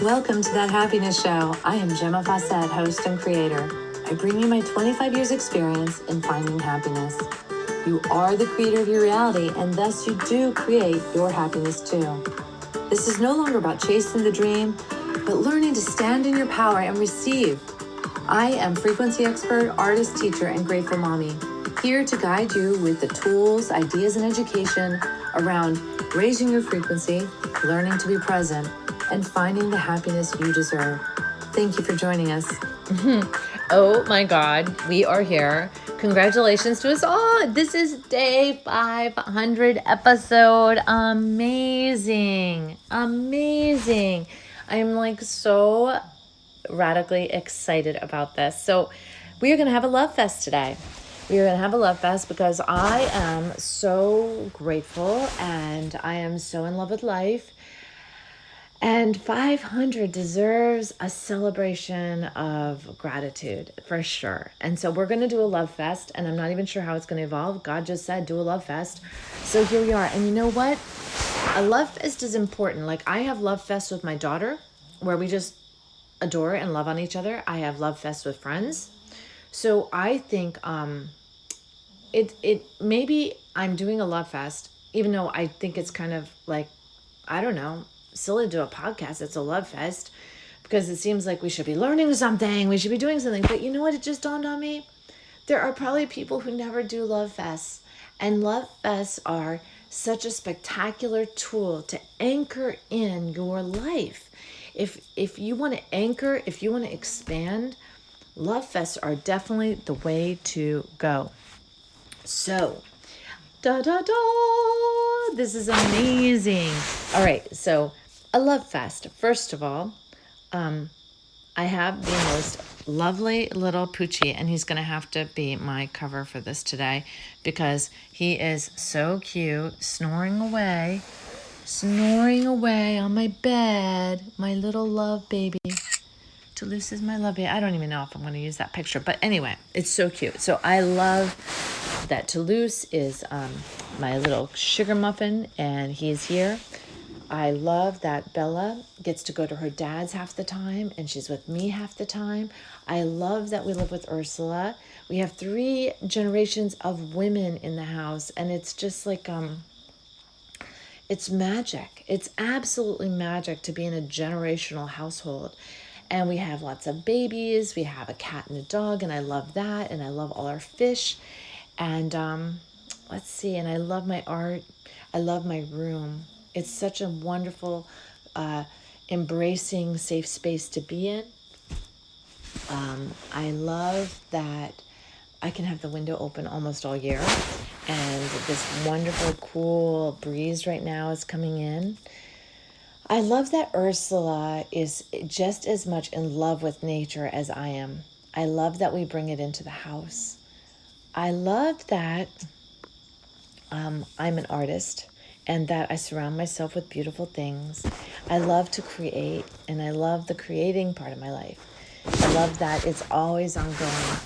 Welcome to That Happiness Show. I am Gemma Fawcett, host and creator. I bring you my 25 years experience in finding happiness. You are the creator of your reality, and thus you do create your happiness too. This is no longer about chasing the dream, but learning to stand in your power and receive. I am frequency expert, artist, teacher, and grateful mommy, here to guide you with the tools, ideas, and education around raising your frequency, learning to be present, and finding the happiness you deserve. Thank you for joining us. Oh my God, we are here. Congratulations to us all. This is day 500 episode. Amazing. Amazing. I'm like so radically excited about this. So we are going to have a love fest today. We are going to have a love fest because I am so grateful and I am so in love with life. And 500 deserves a celebration of gratitude for sure. And so we're going to do a love fest, and I'm not even sure how it's going to evolve. God just said, do a love fest. So here we are. And you know what? A love fest is important. Like I have love fests with my daughter where we just adore and love on each other. I have love fests with friends. So I think maybe I'm doing a love fest, even though I think it's kind of like, I don't know, silly to do a podcast. It's a love fest because it seems like we should be learning something. We should be doing something. But you know what? It just dawned on me. There are probably people who never do love fests. And love fests are such a spectacular tool to anchor in your life. If you want to anchor, if you want to expand, love fests are definitely the way to go. So, this is amazing. All right, so a love fest. First of all, I have the most lovely little Poochie, and he's going to have to be my cover for this today because he is so cute, snoring away on my bed, my little love baby. Toulouse is my love baby. I don't even know if I'm going to use that picture, but anyway, it's so cute. So I love that Toulouse is my little sugar muffin, and he's here. I love that Bella gets to go to her dad's half the time, and she's with me half the time. I love that we live with Ursula. We have 3 generations of women in the house, and it's just like, it's magic. It's absolutely magic to be in a generational household. And we have lots of babies. We have a cat and a dog, and I love that. And I love all our fish. And let's see, and I love my art. I love my room. It's such a wonderful, embracing, safe space to be in. I love that I can have the window open almost all year. And this wonderful, cool breeze right now is coming in. I love that Ursula is just as much in love with nature as I am. I love that we bring it into the house. I love that I'm an artist and that I surround myself with beautiful things. I love to create, and I love the creating part of my life. I love that it's always ongoing.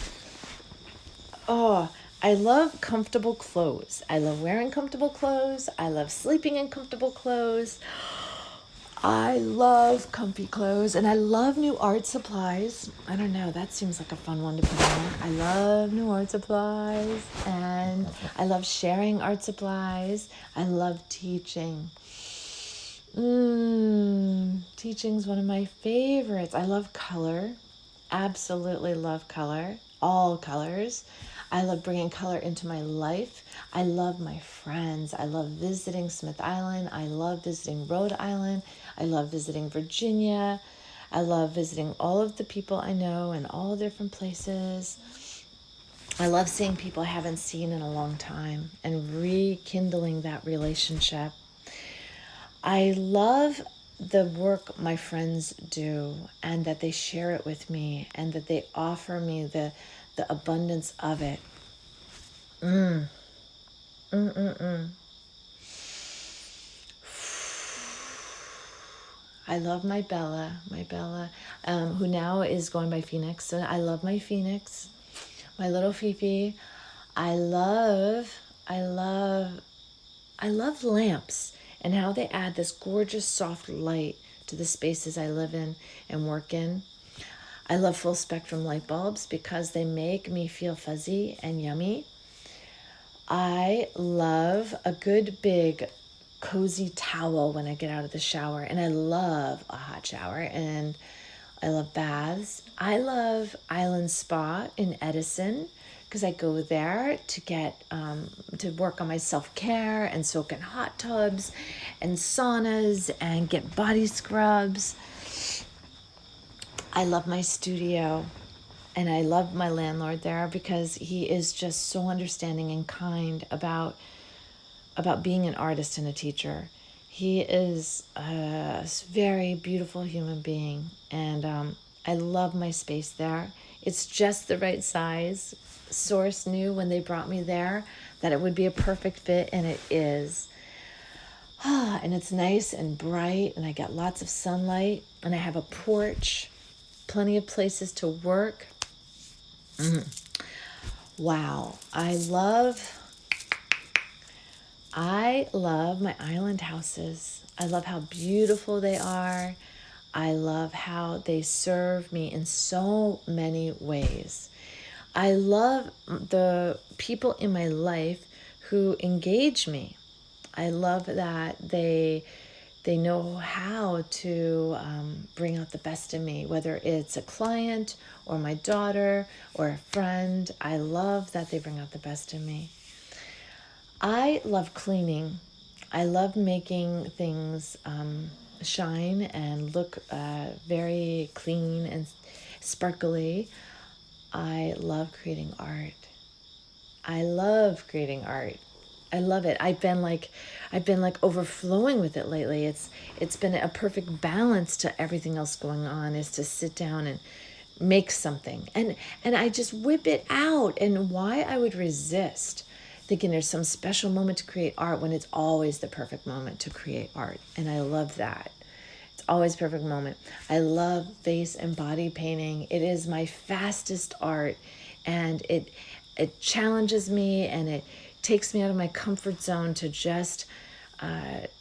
Oh, I love comfortable clothes. I love wearing comfortable clothes. I love sleeping in comfortable clothes. I love comfy clothes, and I love new art supplies. I don't know, that seems like a fun one to put on. I love new art supplies, and I love sharing art supplies. I love teaching. Teaching's one of my favorites. I love color. Absolutely love color. All colors. I love bringing color into my life. I love my friends. I love visiting Smith Island. I love visiting Rhode Island. I love visiting Virginia. I love visiting all of the people I know in all different places. I love seeing people I haven't seen in a long time and rekindling that relationship. I love the work my friends do and that they share it with me and that they offer me the abundance of it. I love my Bella, who now is going by Phoenix. So I love my Phoenix, my little Fifi. I love lamps and how they add this gorgeous soft light to the spaces I live in and work in. I love full spectrum light bulbs because they make me feel fuzzy and yummy. I love a good big cozy towel when I get out of the shower, and I love a hot shower, and I love baths. I love Island Spa in Edison because I go there to get to work on my self-care and soak in hot tubs and saunas and get body scrubs. I love my studio, and I love my landlord there because he is just so understanding and kind about being an artist and a teacher. He is a very beautiful human being, and I love my space there. It's just the right size. Source knew when they brought me there that it would be a perfect fit, and it is. And it's nice and bright, and I got lots of sunlight, and I have a porch, plenty of places to work. Wow, I love my island houses. I love how beautiful they are. I love how they serve me in so many ways. I love the people in my life who engage me. I love that they know how to bring out the best in me, whether it's a client or my daughter or a friend. I love that they bring out the best in me. I love cleaning. I love making things shine and look very clean and sparkly. I love creating art. I love creating art. I love it. I've been like overflowing with it lately. It's been a perfect balance to everything else going on, is to sit down and make something. And I just whip it out. And why I would resist thinking there's some special moment to create art when it's always the perfect moment to create art. And I love that. It's always perfect moment. I love face and body painting. It is my fastest art, and it challenges me, and it takes me out of my comfort zone to just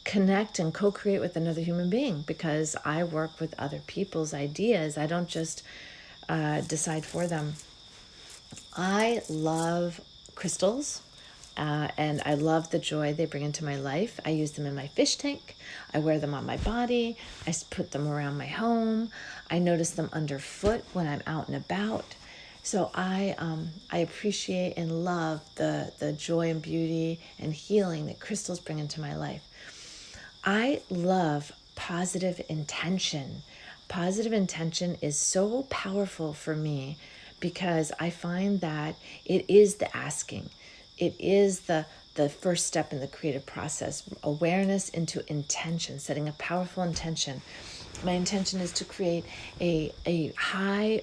connect and co-create with another human being, because I work with other people's ideas. I don't just decide for them. I love crystals. And I love the joy they bring into my life. I use them in my fish tank. I wear them on my body. I put them around my home. I notice them underfoot when I'm out and about. So I appreciate and love the joy and beauty and healing that crystals bring into my life. I love positive intention. Positive intention is so powerful for me because I find that it is the asking. It is the first step in the creative process. Awareness into intention, setting a powerful intention. My intention is to create a high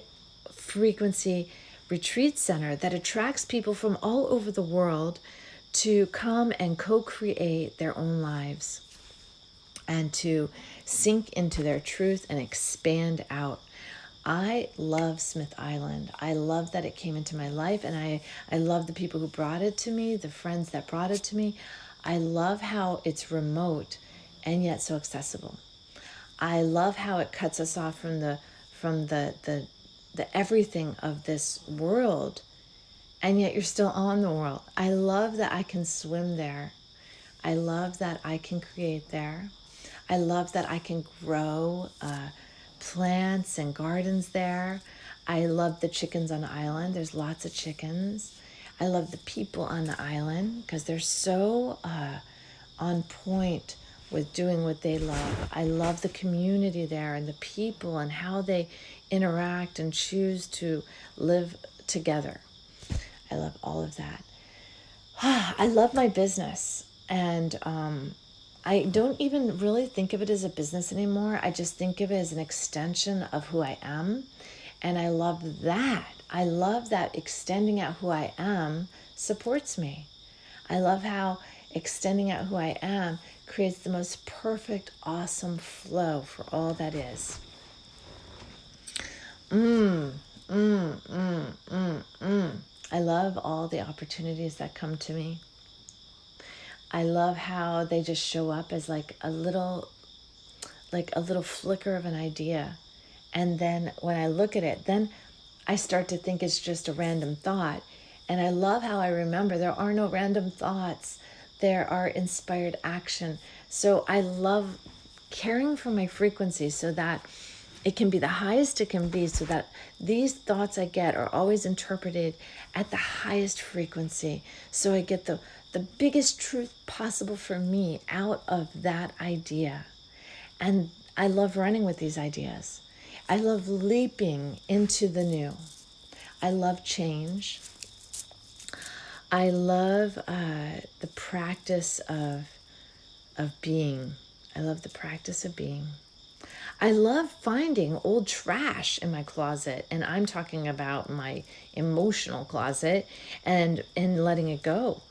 frequency retreat center that attracts people from all over the world to come and co-create their own lives and to sink into their truth and expand out. I love Smith Island. I love that it came into my life, and I love the people who brought it to me, the friends that brought it to me. I love how it's remote and yet so accessible. I love how it cuts us off from the everything of this world, and yet you're still on the world. I love that I can swim there. I love that I can create there. I love that I can grow plants and gardens there. I love the chickens on the island. There's lots of chickens. I love the people on the island because they're so on point with doing what they love. I love the community there and the people and how they interact and choose to live together. I love all of that. I love my business, and I don't even really think of it as a business anymore. I just think of it as an extension of who I am. And I love that. I love that extending out who I am supports me. I love how extending out who I am creates the most perfect, awesome flow for all that is. I love all the opportunities that come to me. I love how they just show up as like a little like a little flicker of an idea. And then when I look at it, then I start to think it's just a random thought. And I love how I remember there are no random thoughts. There are inspired action. So I love caring for my frequency so that it can be the highest it can be, so that these thoughts I get are always interpreted at the highest frequency. So I get the biggest truth possible for me out of that idea. And I love running with these ideas. I love leaping into the new. I love change. I love the practice of being. I love the practice of being. I love finding old trash in my closet, and I'm talking about my emotional closet, and letting it go.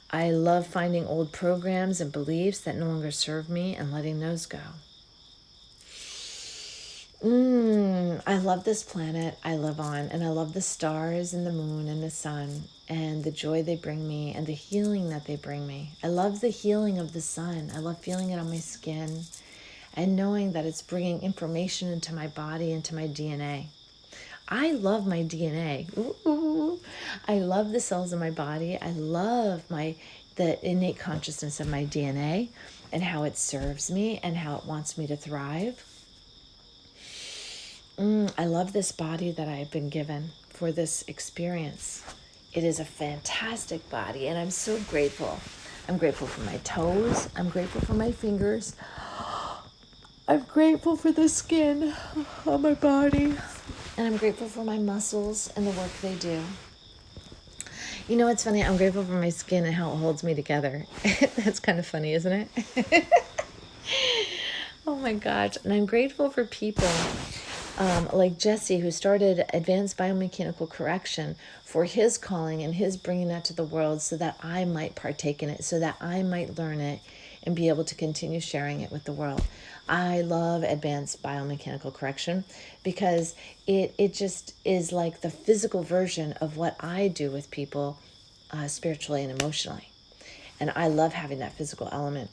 I love finding old programs and beliefs that no longer serve me and letting those go. I love this planet I live on, and I love the stars and the moon and the sun and the joy they bring me and the healing that they bring me. I love the healing of the sun. I love feeling it on my skin and knowing that it's bringing information into my body, into my DNA. I love my DNA. Ooh. I love the cells in my body. I love the innate consciousness of my DNA and how it serves me and how it wants me to thrive. I love this body that I've been given for this experience. It is a fantastic body, and I'm so grateful. I'm grateful for my toes. I'm grateful for my fingers. I'm grateful for the skin on my body. And I'm grateful for my muscles and the work they do. You know, it's funny. I'm grateful for my skin and how it holds me together. That's kind of funny, isn't it? Oh my gosh. And I'm grateful for people like Jesse, who started advanced biomechanical correction for his calling and his bringing that to the world so that I might partake in it, so that I might learn it and be able to continue sharing it with the world. I love advanced biomechanical correction because it just is like the physical version of what I do with people spiritually and emotionally. And I love having that physical element.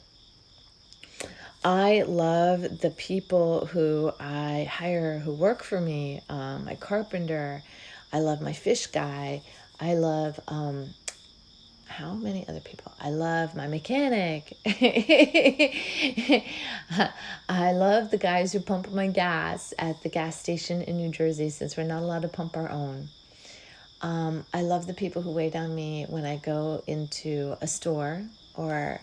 I love the people who I hire who work for me, my carpenter. I love my fish guy. I love, how many other people? I love my mechanic. I love the guys who pump my gas at the gas station in New Jersey, since we're not allowed to pump our own. I love the people who wait on me when I go into a store or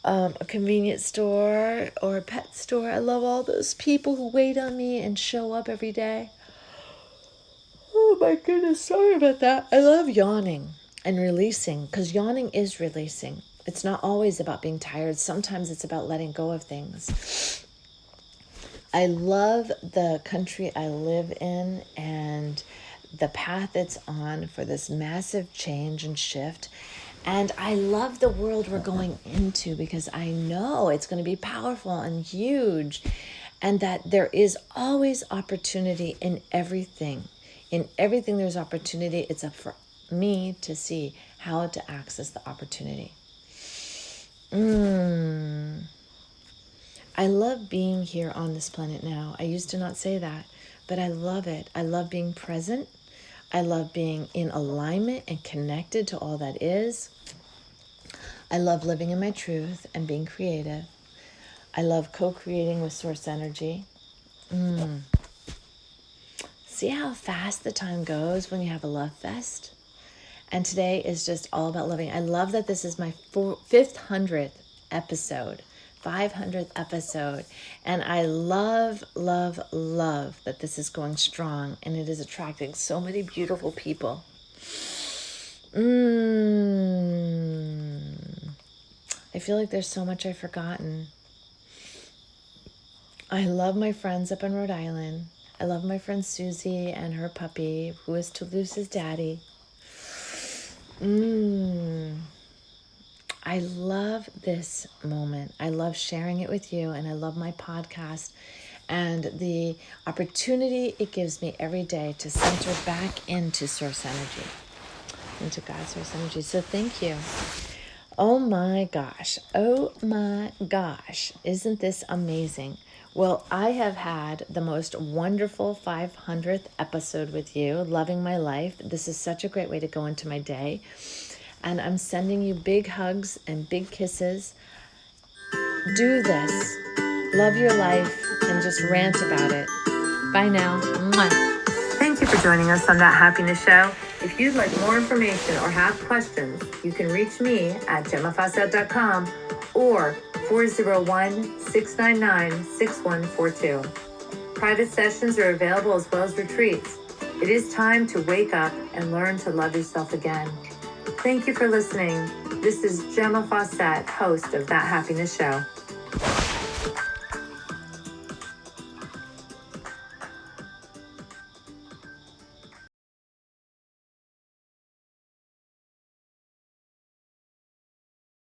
a convenience store or a pet store. I love all those people who wait on me and show up every day. Oh my goodness, sorry about that. I love yawning and releasing, because yawning is releasing. It's not always about being tired. Sometimes it's about letting go of things. I love the country I live in and the path it's on for this massive change and shift. And I love the world we're going into, because I know it's going to be powerful and huge, and that there is always opportunity in everything. In everything there's opportunity. It's up for me to see how to access the opportunity. I love being here on this planet now. I used to not say that, but I love it. I love being present. I love being in alignment and connected to all that is. I love living in my truth and being creative. I love co-creating with source energy. See how fast the time goes when you have a love fest? And today is just all about loving. I love that this is my 500th episode. 500th episode. And I love, love, love that this is going strong and it is attracting so many beautiful people. I feel like there's so much I've forgotten. I love my friends up in Rhode Island. I love my friend Susie and her puppy, who is Toulouse's daddy. I love this moment. I love sharing it with you, and I love my podcast and the opportunity it gives me every day to center back into source energy, into God's source energy. So thank you. Oh my gosh. Oh my gosh. Isn't this amazing? Well, I have had the most wonderful 500th episode with you, loving my life. This is such a great way to go into my day. And I'm sending you big hugs and big kisses. Do this. Love your life and just rant about it. Bye now. Mwah. Thank you for joining us on That Happiness Show. If you'd like more information or have questions, you can reach me at gemmafawcett.com or 401-699-6142. Private sessions are available as well as retreats. It is time to wake up and learn to love yourself again. Thank you for listening. This is Gemma Fawcett, host of That Happiness Show.